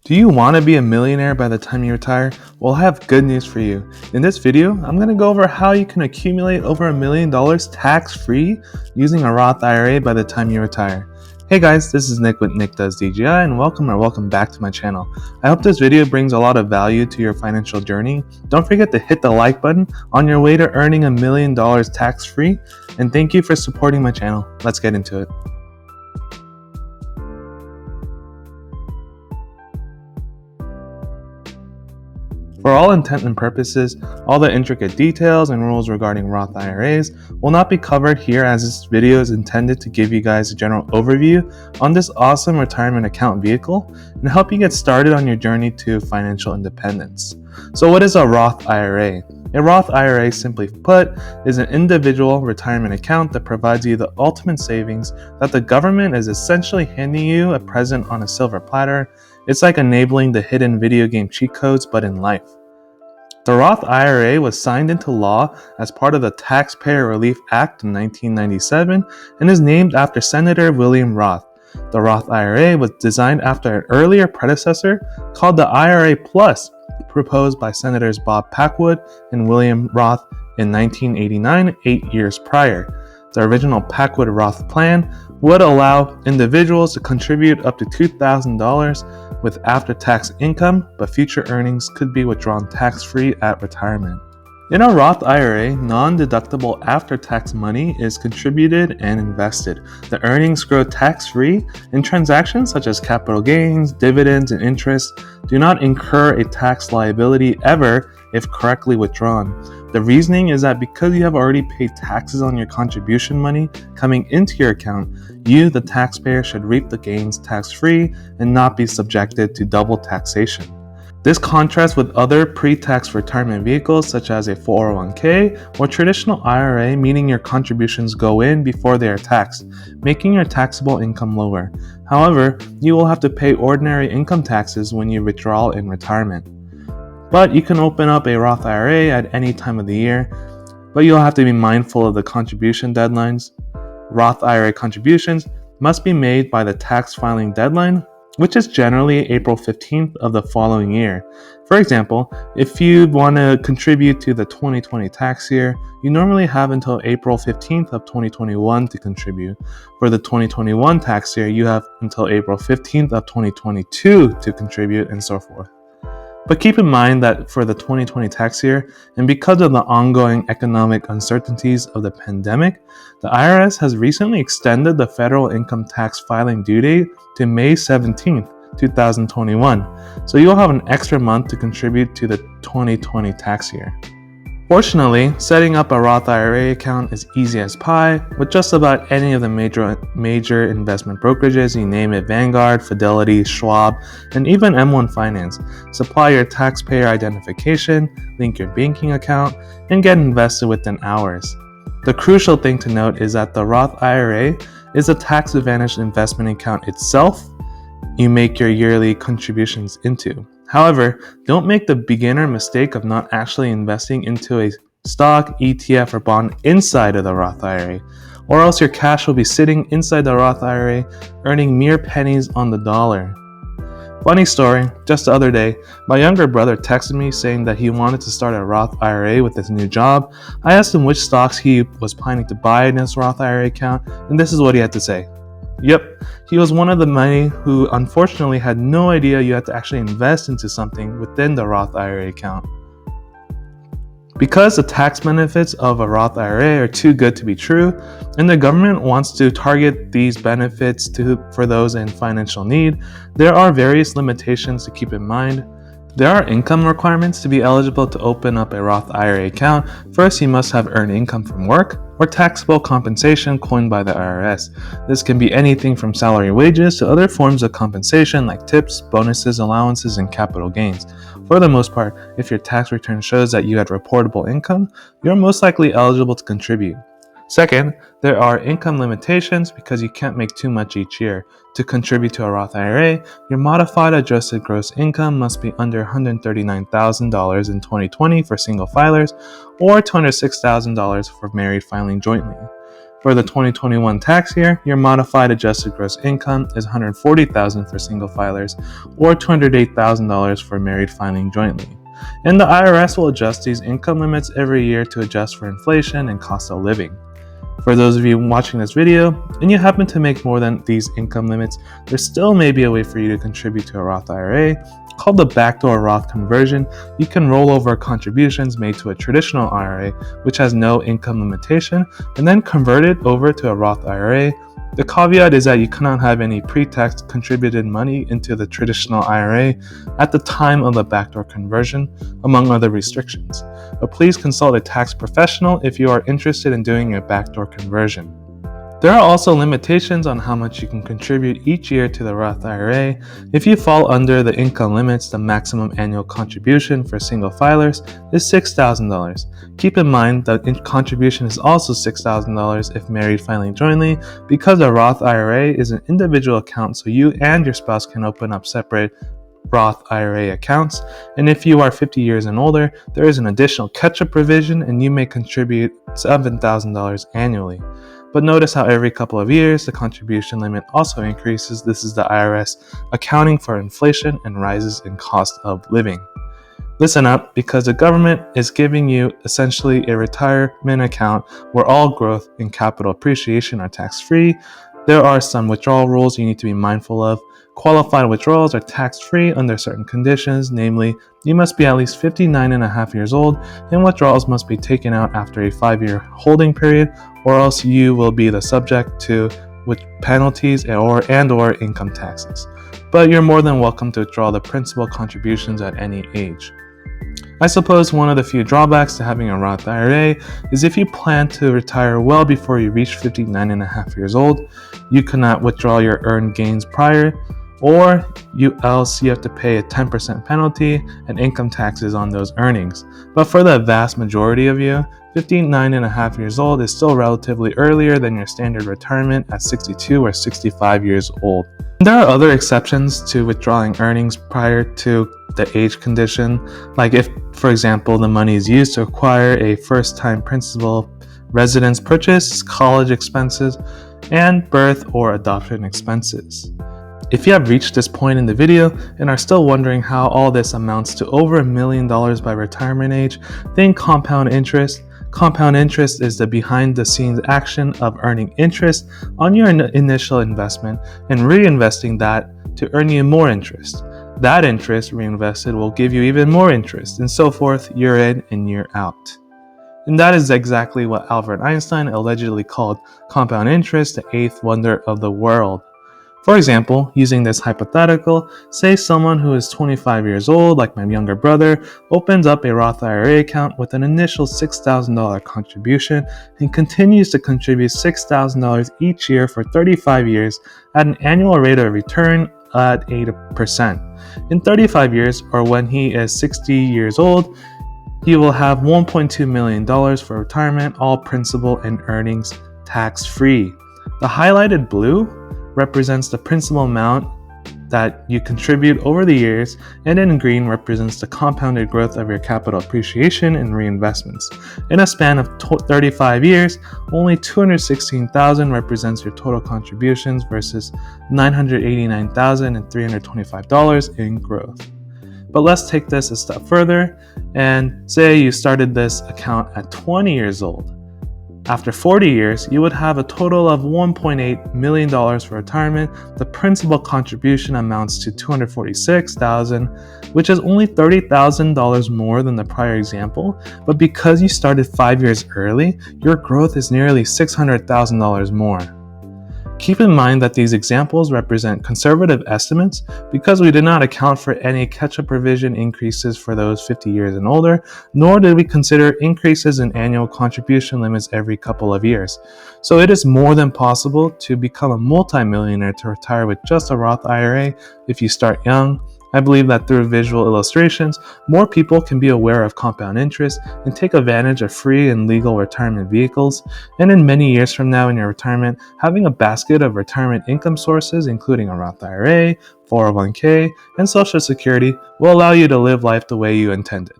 Do you want to be a millionaire by the time you retire? Well, I have good news for you. In this video, I'm going to go over how you can accumulate over $1 million tax-free using a Roth IRA by the time you retire. Hey guys, this is Nick with Nick Does DGI and welcome back to my channel. I hope this video brings a lot of value to your financial journey. Don't forget to hit the like button on your way to earning $1 million tax-free, and thank you for supporting my channel. Let's get into it. For all intent and purposes, all the intricate details and rules regarding Roth IRAs will not be covered here, as this video is intended to give you guys a general overview on this awesome retirement account vehicle and help you get started on your journey to financial independence. So what is a Roth IRA? A Roth IRA, simply put, is an individual retirement account that provides you the ultimate savings that the government is essentially handing you a present on a silver platter. It's like enabling the hidden video game cheat codes, but in life. The Roth IRA was signed into law as part of the Taxpayer Relief Act of 1997 and is named after Senator William Roth. The Roth IRA was designed after an earlier predecessor called the IRA Plus, proposed by Senators Bob Packwood and William Roth in 1989, 8 years prior. The original Packwood-Roth plan would allow individuals to contribute up to $2,000 with after-tax income, but future earnings could be withdrawn tax-free at retirement. In a Roth IRA, non-deductible after-tax money is contributed and invested. The earnings grow tax-free, and transactions such as capital gains, dividends, and interest do not incur a tax liability ever if correctly withdrawn. The reasoning is that because you have already paid taxes on your contribution money coming into your account, you, the taxpayer, should reap the gains tax-free and not be subjected to double taxation. This contrasts with other pre-tax retirement vehicles such as a 401k or traditional IRA, meaning your contributions go in before they are taxed, making your taxable income lower. However, you will have to pay ordinary income taxes when you withdraw in retirement. But you can open up a Roth IRA at any time of the year, but you'll have to be mindful of the contribution deadlines. Roth IRA contributions must be made by the tax filing deadline, which is generally April 15th of the following year. For example, if you want to contribute to the 2020 tax year, you normally have until April 15th of 2021 to contribute. For the 2021 tax year, you have until April 15th of 2022 to contribute, and so forth. But keep in mind that for the 2020 tax year, and because of the ongoing economic uncertainties of the pandemic, the IRS has recently extended the federal income tax filing due date to May 17th, 2021. So you'll have an extra month to contribute to the 2020 tax year. Fortunately, setting up a Roth IRA account is easy as pie with just about any of the major investment brokerages, you name it: Vanguard, Fidelity, Schwab, and even M1 Finance. Supply your taxpayer identification, link your banking account, and get invested within hours. The crucial thing to note is that the Roth IRA is a tax-advantaged investment account itself you make your yearly contributions into. However, don't make the beginner mistake of not actually investing into a stock, ETF, or bond inside of the Roth IRA, or else your cash will be sitting inside the Roth IRA, earning mere pennies on the dollar. Funny story, just the other day, my younger brother texted me saying that he wanted to start a Roth IRA with his new job. I asked him which stocks he was planning to buy in his Roth IRA account, and this is what he had to say. Yep, he was one of the many who unfortunately had no idea you had to actually invest into something within the Roth IRA account. Because the tax benefits of a Roth IRA are too good to be true, and the government wants to target these benefits for those in financial need, there are various limitations to keep in mind. There are income requirements to be eligible to open up a Roth IRA account. First, you must have earned income from work or taxable compensation coined by the IRS. This can be anything from salary wages to other forms of compensation like tips, bonuses, allowances, and capital gains. For the most part, if your tax return shows that you had reportable income, you're most likely eligible to contribute. Second, there are income limitations because you can't make too much each year. To contribute to a Roth IRA, your modified adjusted gross income must be under $139,000 in 2020 for single filers or $206,000 for married filing jointly. For the 2021 tax year, your modified adjusted gross income is $140,000 for single filers or $208,000 for married filing jointly. And the IRS will adjust these income limits every year to adjust for inflation and cost of living. For those of you watching this video and you happen to make more than these income limits, there still may be a way for you to contribute to a Roth IRA called the backdoor Roth conversion. You can roll over contributions made to a traditional IRA, which has no income limitation, and then convert it over to a Roth IRA. The caveat is that you cannot have any pre-tax contributed money into the traditional IRA at the time of the backdoor conversion, among other restrictions. But please consult a tax professional if you are interested in doing a backdoor conversion. There are also limitations on how much you can contribute each year to the Roth IRA. If you fall under the income limits, the maximum annual contribution for single filers is $6,000. Keep in mind that contribution is also $6,000 if married filing jointly, because a Roth IRA is an individual account, so you and your spouse can open up separate Roth IRA accounts. And if you are 50 years and older, there is an additional catch-up provision and you may contribute $7,000 annually. But notice how every couple of years the contribution limit also increases. This is the IRS accounting for inflation and rises in cost of living. Listen up, because the government is giving you essentially a retirement account where all growth and capital appreciation are tax-free. There are some withdrawal rules you need to be mindful of. Qualified withdrawals are tax-free under certain conditions, namely, you must be at least 59 and a half years old, and withdrawals must be taken out after a 5-year holding period, or else you will be the subject to penalties or income taxes. But you're more than welcome to withdraw the principal contributions at any age. I suppose one of the few drawbacks to having a Roth IRA is if you plan to retire well before you reach 59 and a half years old, you cannot withdraw your earned gains prior, or else you have to pay a 10% penalty and income taxes on those earnings. But for the vast majority of you, 59 and a half years old is still relatively earlier than your standard retirement at 62 or 65 years old. There are other exceptions to withdrawing earnings prior to the age condition, like if, for example, the money is used to acquire a first-time principal residence purchase, college expenses, and birth or adoption expenses. If you have reached this point in the video and are still wondering how all this amounts to over $1 million by retirement age, think compound interest. Compound interest is the behind-the-scenes action of earning interest on your initial investment and reinvesting that to earn you more interest. That interest reinvested will give you even more interest, and so forth, year in and year out. And that is exactly what Albert Einstein allegedly called compound interest, the eighth wonder of the world. For example, using this hypothetical, say someone who is 25 years old, like my younger brother, opens up a Roth IRA account with an initial $6,000 contribution and continues to contribute $6,000 each year for 35 years at an annual rate of return at 8%. In 35 years, or when he is 60 years old, he will have $1.2 million for retirement, all principal and earnings tax-free. The highlighted blue represents the principal amount that you contribute over the years, and in green represents the compounded growth of your capital appreciation and reinvestments. In a span of 35 years, only $216,000 represents your total contributions versus $989,325 in growth. But let's take this a step further and say you started this account at 20 years old. After 40 years, you would have a total of $1.8 million for retirement. The principal contribution amounts to $246,000, which is only $30,000 more than the prior example. But because you started 5 years early, your growth is nearly $600,000 more. Keep in mind that these examples represent conservative estimates because we did not account for any catch-up provision increases for those 50 years and older, nor did we consider increases in annual contribution limits every couple of years. So it is more than possible to become a multimillionaire to retire with just a Roth IRA if you start young. I believe that through visual illustrations, more people can be aware of compound interest and take advantage of free and legal retirement vehicles. And in many years from now in your retirement, having a basket of retirement income sources, including a Roth IRA, 401k, and Social Security, will allow you to live life the way you intended.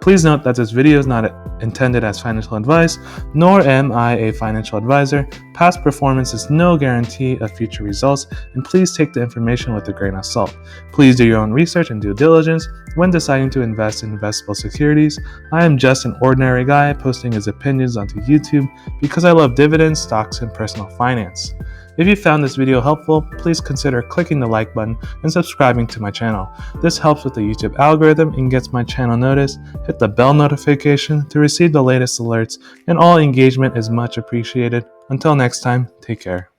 Please note that this video is not intended as financial advice, nor am I a financial advisor. Past performance is no guarantee of future results, and please take the information with a grain of salt. Please do your own research and due diligence when deciding to invest in investable securities. I am just an ordinary guy posting his opinions onto YouTube because I love dividends, stocks, and personal finance. If you found this video helpful, please consider clicking the like button and subscribing to my channel. This helps with the YouTube algorithm and gets my channel noticed. Hit the bell notification to receive the latest alerts, and all engagement is much appreciated. Until next time, take care.